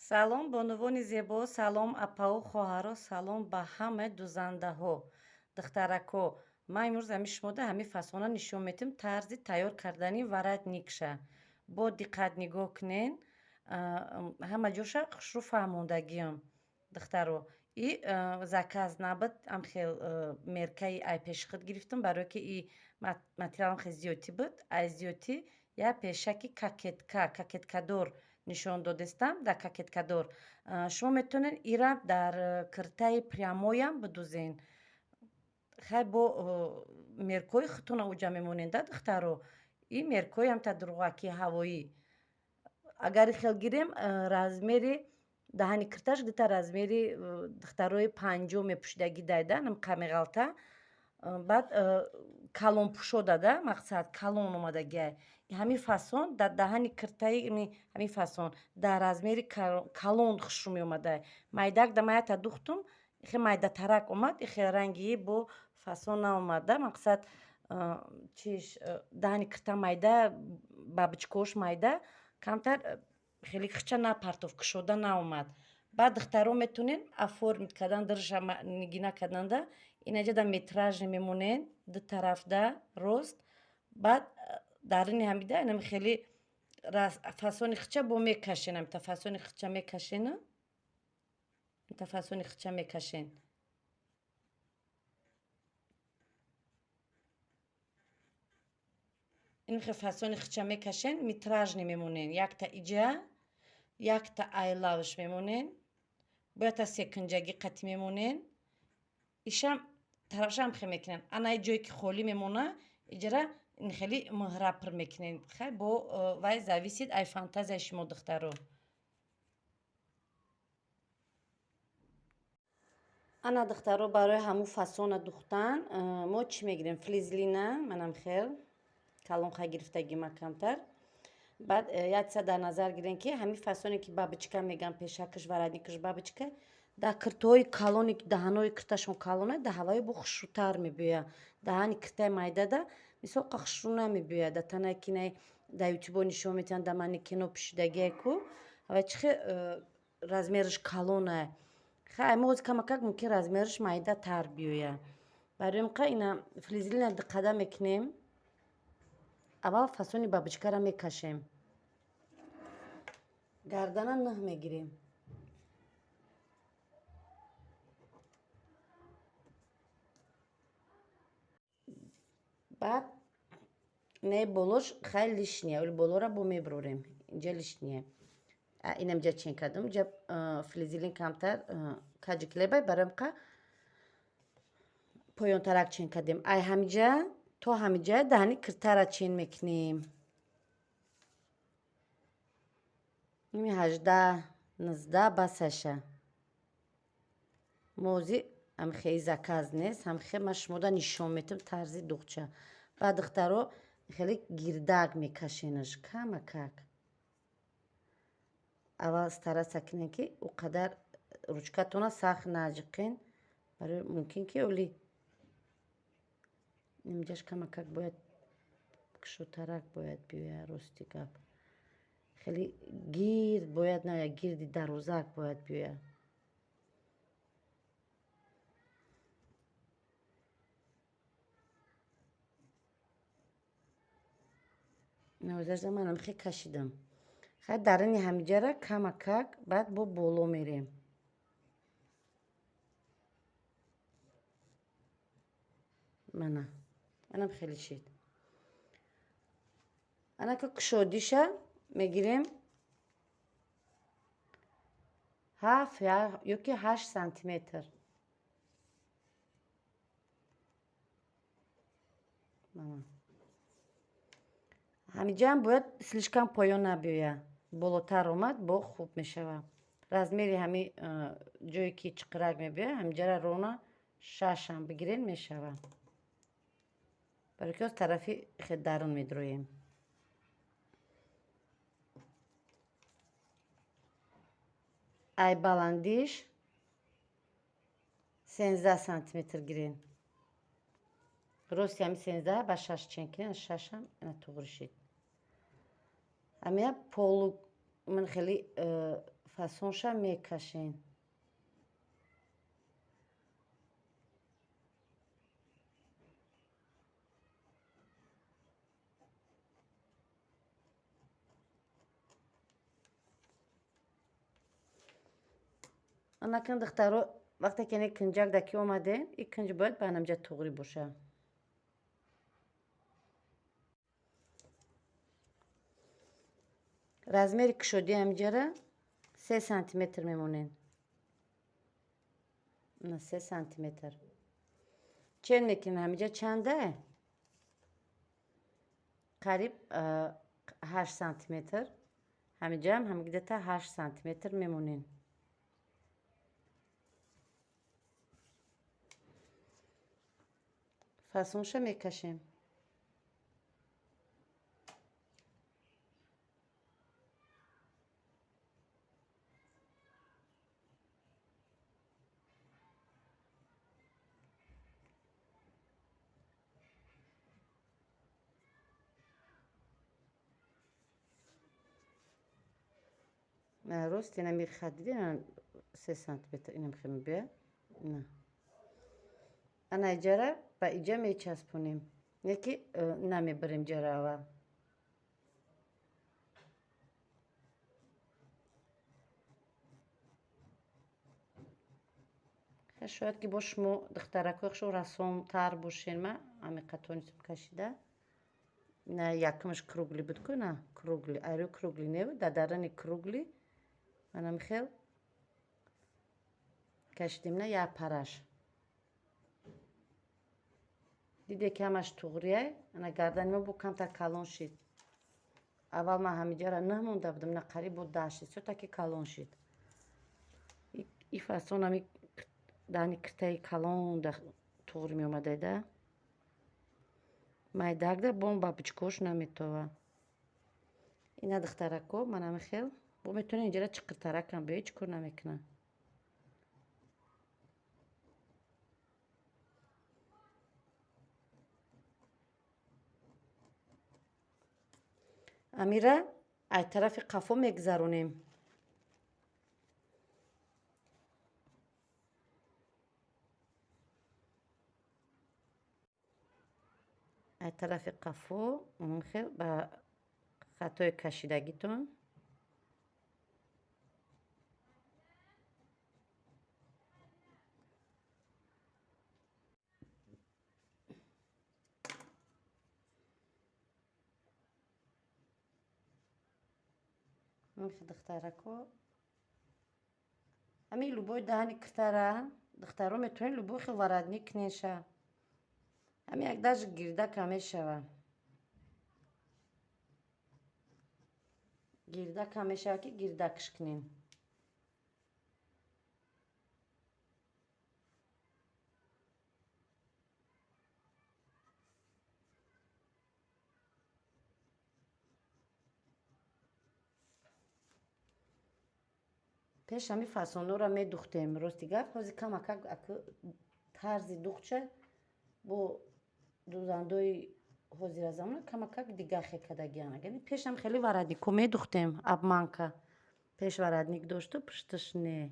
Салом бонувони зебо, салом апау хоҳаро, салом ба ҳама дузандаҳо, духтарако. Ман имрӯз ҳами шумода ҳами фасона нишон медиҳам тарзи тайёр кардани варак никша. Бо диққат нигоҳ кунен, ҳама ҷоша хушрӯ фаҳмондагиам. Духтаро, и заказ набуд амхел меркаи ай пешхид гирифтам, барое ки и материалам хеле зиёдтӣ буд. Ай зиёдтӣ я пешаки кокеткадор нишон додестам. Дар кокеткадор шумо метавонед ира дар киртаи прямоям бидӯзен. Хай бо меркои худтон оҷа мемонед, да духтаро? И меркои ҳамта дурғаки ҳавоӣ. Агари хел гирем размери даҳани кирташ гита размери духтарои панҷум мепӯшидагӣ дайда, намқа меғалта. Баъд калонпӯшо дада, мақсад калон омадагиай. Ҳамин фасон дар даҳани киртаи ҳамин фасон дар размери калон хушрӯ меомадай. Майдак да майята духтум, хеле майдатарак омад, хеле рангии бо фасон наомад, да мақсад чиш даҳани кирта майда, бабичкаҳош майда, камтар хеле хича напартов кушода наомад. Баъд духтаро метавонен оформит кардан, диржа нигина карданда, инаҷа да метражне мемонен, ду тарафда рост. Баъд дарини ҳамида инам хеле фасони хича бо мекашен, ҳамита фасони хича мекашена, ҳамита фасони хича мекашен. ин хел фасони хича мекашен, метражне мемонен. Якта иҷа, якта айлавш мемонен, бо якта секунҷагӣ қатӣ мемонен. Ишам тарафшам хел мекунен. Анаи ҷое ки холӣ мемона, иҷара ин хеле муҳрапр мекунен. Хай бо вай зависид ай фантазияи шумо духтаро. ана духтаро барои ҳамун фасона духтан мо чӣ мегирем? Флизлина, манам хел калонқа гирифтагима камтар. Баъд якса дар назар гирем ки ҳамин фасоне ки бабичка мегам, пешакаш вараникаш бабичка, дар киртаҳои калони даҳанои кирташон калона, дар ҳаваи бо хушрӯтар мебиёяд. Даҳани киртаи майдада мисол ка хушрӯ намебиёяд. Дар танае ки най дар ютубо нишон метиҳанд, дар манекено пӯшидагие ку ҳава чихе размераш калонае. Хай мо камакак мумкин размераш майдатар биёяд. Барои ин ка ина флизлина диққада мекунем. Аввал фасони бабичкаро мекашем. Гардана ных мегирем. Баъд не болош хай лишния, оли болора бо меброрем. Инҷа лишния. Инам ҷа чин кардам, ҷа флизелин камтар каҷик лебай барои ка поёнтарак чин кардем. Ай ҳамиҷа то ҳамиҷа даҳани киртара чин мекунем. ими 18-19 басаша. мози ҳамхеле заказ нест, ҳамхеле ман шумода нишон медиҳам тарзи духча. Баъд духтаро хеле гирдак мекашенаш камакак. Аввал стараться кунем ки ӯ қадар ручкатона сахт наҷиқен, барои мумкин ки оли инҷаш камакак бояд кушотарак бояд биёяд, рости гап. Хеле гирд бояд наояд, гирди дарозак бояд биёяд. навозажда манам хеле кашидам. Хай дарини ҳамиҷара камакак баъд бо боло мерем. манам хеле шид. Анака кушодиша мегирем 7 ё ки 8 сантиметр. ҳамиҷаам бояд слишком поён набиёяд. Болотар омад бо хуб мешавад. Размери ҳами ҷое ки чиқирак мебиёяд, ҳамиҷара рона 6 бигирен мешавад. барои ки аз тарафи хеле дарун медроем. ай баландиш 13 сантиметр гирен. рости ҳами 13 ба 6 чин кунем, 6 ина туғри шид. ҳамия полу ман хеле فسونشا میکشین. انا کن دخترو وقتی که این کنجاک دکی اومده این کنج باید به نمجه توغری باشه. رزمری که شدی همجره 3 سانتیمتر میمونین. نه 3 سانتیمتر. چند میکنین همینجا چنده؟ قریب 8 سانتیمتر. همینجا هم همینجا تا 8 سانتیمتر میمونین. فسونشو میکشیم. نه راست اینا میخدیدین 3 سانتیمتر اینم خیلی بیه. نه انا اجاره با ایجا میچسبونیم. یکی نمیبریم جره اول. شاید که باش مو دخترکوخشو رسوم تر باشین ما امی قطونیتم کشیده. نه یکمش کروگلی بود که نه کروگلی ایرو کروگلی نه بود دادرانی کروگلی منم خیل کشیدیم نه یا پرش دیده که همش توغریه انا گردن ما بو کم تا کلون شید اول ما همینجا را نه مونده بودم نه قریب بود داشتید سو تا که کلون شید ای فاسون همی دانی کرتای کلون توغری می اومده ده مای داغده بون با بچکوش نمیتوه اینا دخترکو منم خیل بو میتونه اینجا را چقدر ترکم به هیچ کار نمیکنه امیره ای طرف قفو میگذرونیم ای طرف قفو خیل با خطای کشیدگیتون دخترکو امی لوبوی دهانی کتره دخترو میتونی لوبوی خیلی وردنی کنیشه امی یک داشت گیرده کمی شوه گیرده کمی شوه که گیرده کش کنین پیش همی فاسونو را می دوختیم راستی گفت خوزی کم اکا ترزی دوخچه بو دوزندوی حوزی را زمانه کم اکا دیگه خیلی کدگی یعنی پیش هم خیلی وردی که می دوختیم اب مانکه پیش وردنیک داشته پشتش نه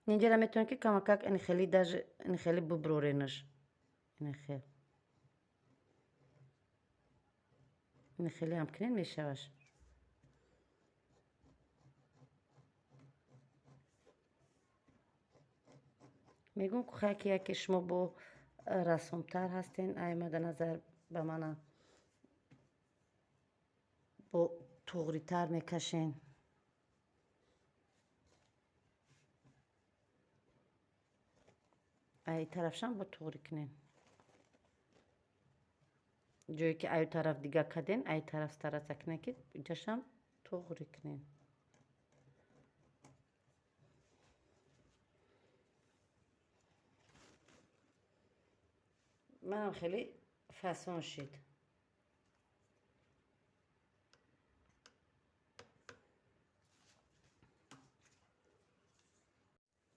اینجا را میتونی که کم اکا این خیلی داج این خیلی ببرورینش این خیلی این خیلی هم کنین میشوش میگم که خیلی که شما با رسومتر هستین ای مد نظر به من با توغری تر میکشین ای طرفشم با توغری کنین جایی که ای طرف دیگه کدین ای طرف طرف کنین که اینجاشم توغری کنین منم خیلی فسون شد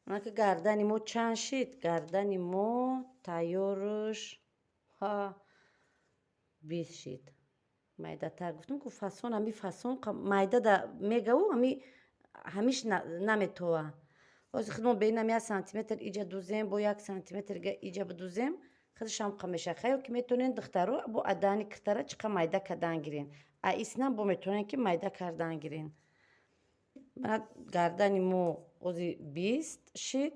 من که گردنی مو چند شید گردنی مو تایورش ها بیست شید майдатар гуфтам ку фасон ҳами фасон майда да мегаву ҳамиш наметова ҳозир худмо бинам 1 сантиметр иҷа дузем бо 1 сантиметр иҷа бидузем худашам меша хаял ки метонен духтаро бо адани киртара чиқа майда кардан гирен а иснам бо метонен ки майда кардан гирен мана гардани мо ҳозир 20 шид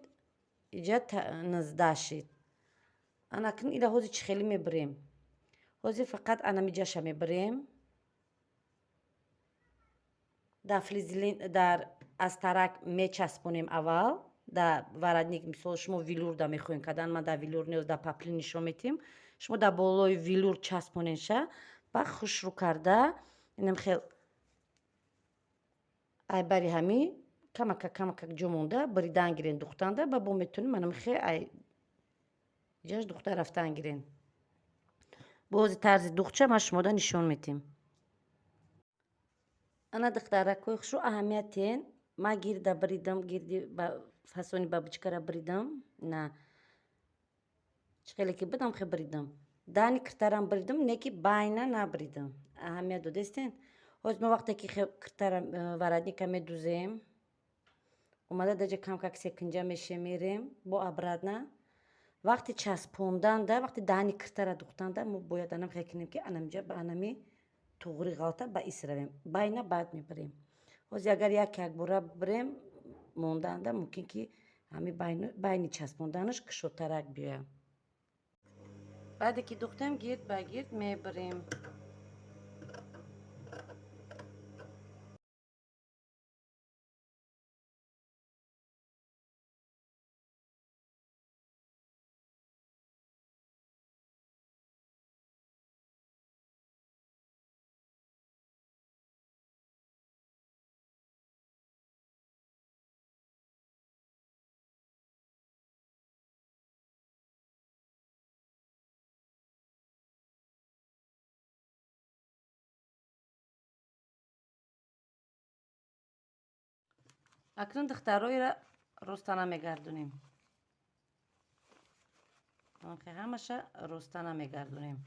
иҷа 19 шид анакн ила ҳозир чӣ хеле мебирем ҳозир фақат анамиҷаша мебирем дар флизелин дар астарак мечаспонем аввал дар варатник мисол шумо велюрда мехоҳем кардан ман дар велюр не дар паплин нишон метиҳем шумо дар болои велюр часпоненша ба хушрӯ карда инам хел айбари ҳами камака ҷо монда биридан гирен духтанда ба бо метонем манам хел ай ҷаш духта рафтан гирен бози тарзи духча ма шумода нишон метиҳем ана духтаракҳои хушрӯ аҳамиятен ма гирда биридам гирди фасони бабочкара биридам на чӣ хеле ки будам хе биридам дани киртарам биридам не ки байна набиридам аҳамият додестен ҳозир мо вақте ки киртара варатника медузем омада даҷа камкак секунҷа мешемерем бо абрадна вақти часпонданда вақти дани киртара духтанда мо бояд анам хел кинем ки анамиҷа ба анами туғри ғалта ба исравем байна баъд мебирем ҳозир агар як бора бирем мондаанда мумкин ки ҳами байни часпонданаш кушодтарак биёяд баъде ки духтем гирд ба гирд мебирем акнун духтароира ростана мегардонем ҳамаша ростана мегардонем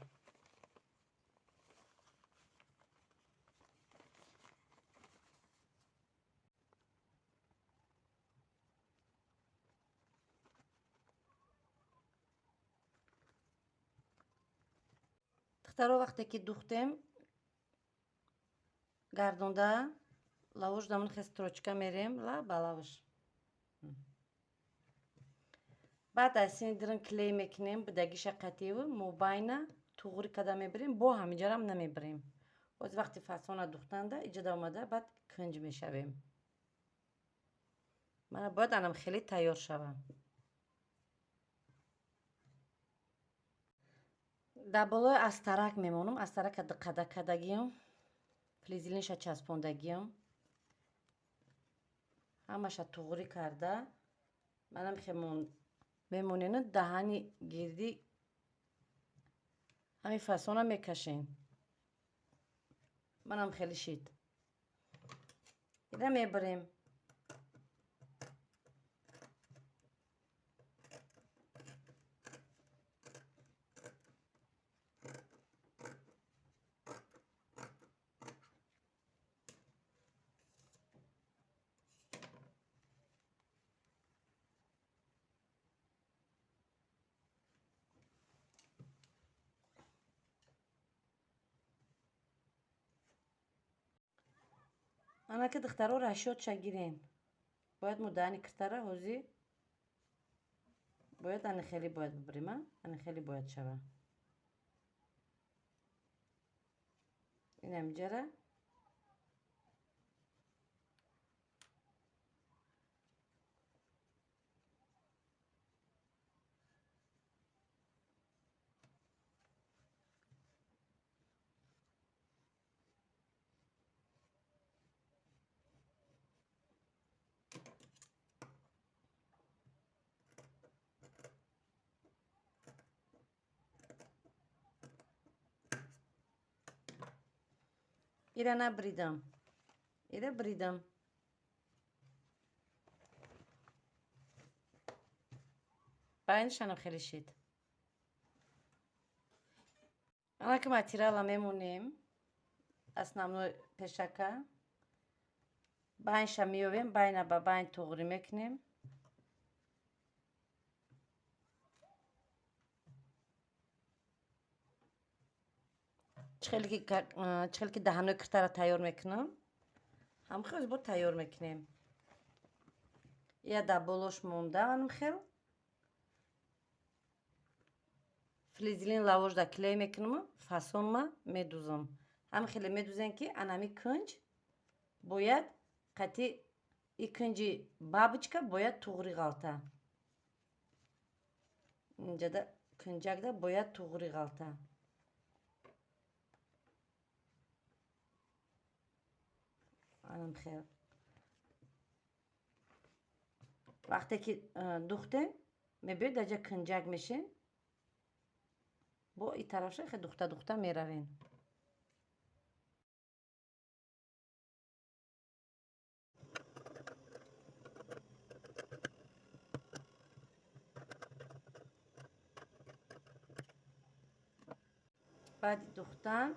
духтаро вақте ки духтем гардонда лавош дамон хе строчка мерем ла ба лавош баъд аз сини дирин клей мекунем бидагиша қативу мобайна туғри када мебирем бо ҳамиҷарам намебирем ҳозир вақти фасона духтанда иҷада омада баъд кунҷ мешавем мана бояд анам хеле тайёр шавам дар болои астарак мемонам астарака дақадагиам флизелинша часпондагиам ҳамаша туғри карда манам мемонена даҳани гирди ҳами фасона мекашем манам хеле шид ида мебирем ана ки духтаро расшодша гирен бояд мо дани киртара ҳозир бояд ани хеле бояд бибирем ани хеле бояд шава инамиҷара ира набридам ира бридам байнашанам хеле шид ана ки материала мемонем основной пешака. Байнша миёвем, байна ба байн туғрӣ мекунем. чихеле ки даҳанои киртаро тайёр мекунам. Ҳамхел бо тайёр мекунем. Я да болош монда ҳамхел. Флизелин лавожда клей мекунам, фасонма медузам. Ҳамхеле медузем ки анами кунҷ бояд қати и кунҷи бабочка бояд туғри ғалта. Инҷада кунҷакда бояд туғри ғалта. Анамхел. вақте ки духтем мебиёед даҷа кунҷак мешем. бо и тарафша хе духта меравем. баъди духтан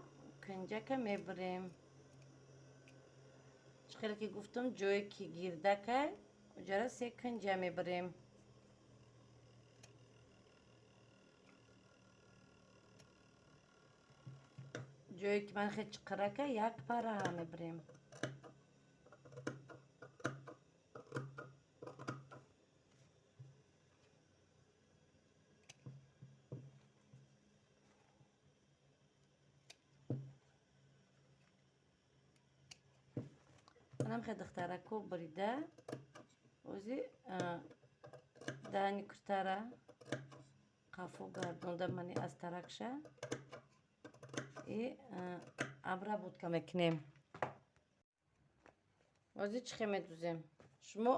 кунҷака мебурем. чихеле ки гуфтам ҷое ки гирдакай уҷара 3 кунҷа мебурем. ҷое ки ман хе чиқарака 1 параҳа мебурем. манам хе духтарако бурида ози даҳани куртара қафо гардонда мани аз таракша и обработка мекунем. ози чихе медузем. шумо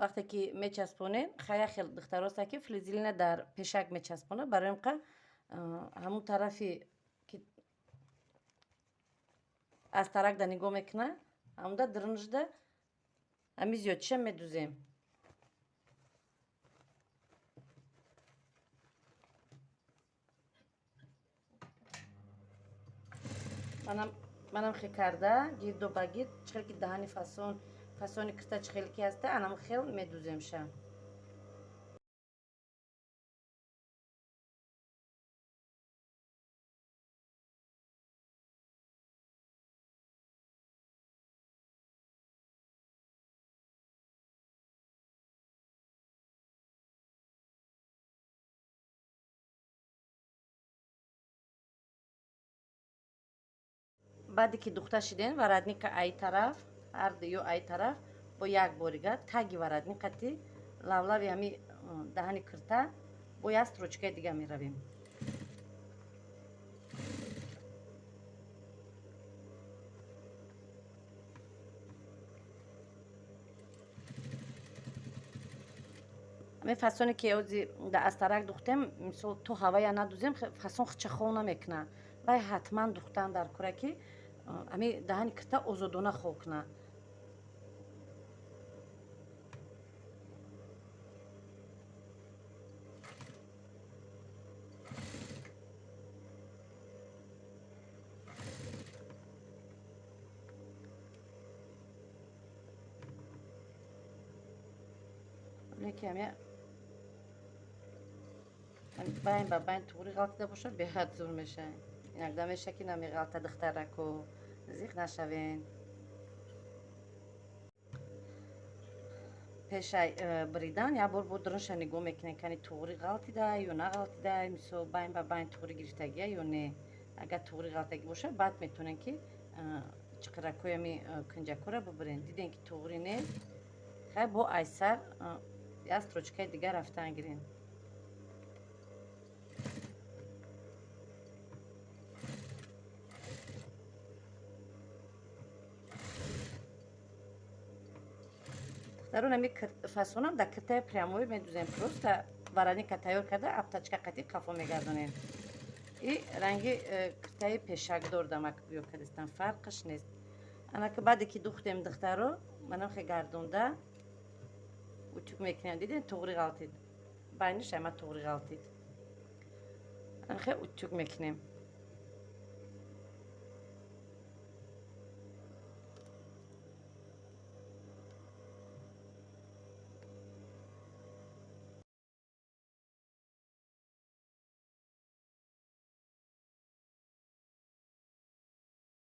вақте ки мечаспонед хая хел духтароста ки флизелина дар пешак мечаспонад барои қа ҳамун тарафи ки аз таракда нигоҳ мекунад ҳамуда дурнужда ҳами зиёдиша медузем. манам хе карда гирду ба гирд чихел ки даҳани фасони кирта чихел ки ҳаста анам хел медуземша. баъде ки духта шидем варадника ай тараф ҳарду ё ай тараф бо як борига таги варадникати лавлави ҳами даҳани кирта бо як строчкаи дига меравем. ҳамин фасоне ки ози аз тарак духтем мисол то ҳавая надузем фасон хичахол намекунад. вай ҳатман духтан дар кора ки ҳами даҳани кирта озодона хол кунад. ки ҳами байн ба байн туғри ғалтида бошад беҳад зур мешавад. инакда меша ки намеғалта духтарако зиқ нашавен. пешай буридан як бор бо дурнуша нигоҳ мекунем кани туғри ғалтида ё нағалтида, мисол байн ба байн туғри гирифтагия ё не. агар туғри ғалтагӣ бошад баъд метавонем ки чиқаракои ҳами кунҷакора бубурем. дидем ки туғри нест хай бо айсар як строчкаи дига рафтан гирем. дарун ҳами фасонам дар киртаи прямои медузем. просто вараника тайёр карда аптачка қати қафо мегардонем. и ранги киртаи пешакдор дамак биё кардистан фарқаш нест. анака баъде ки духтем духтаро манам хе гардонда утюг мекунем. дидем туғри ғалтид байниш ама туғри ғалтид. анхе утюг мекунем.